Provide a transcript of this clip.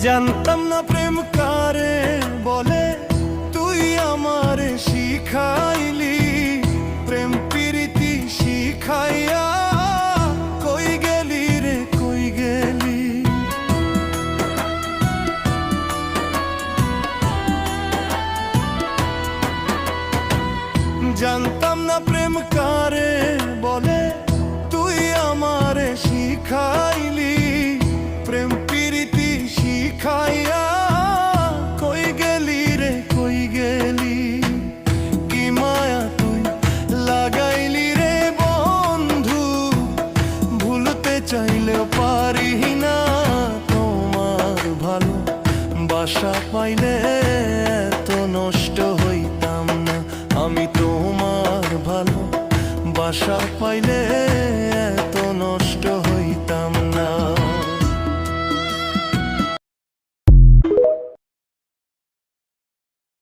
জানতাম না প্রেম কারে বলে, তুই আমারে শিখাইলি। প্রেম প্রীতি শিখাইয়া কই গেলি রে কই গেলি। জানতাম না প্রেম কারে বলে, তুই আমারে শিখাইলি। প্রেম প্রীতি শিখাইয়া কই গেলি রে কই গেলি। কি মায়া তুই লাগাইলি রে বন্ধু, ভুলতে চাইলেও পারি না। তোমার ভালো বাসা পাইলে এত নষ্ট হইতাম না। আমি তোমার ভালো বাসা পাইলে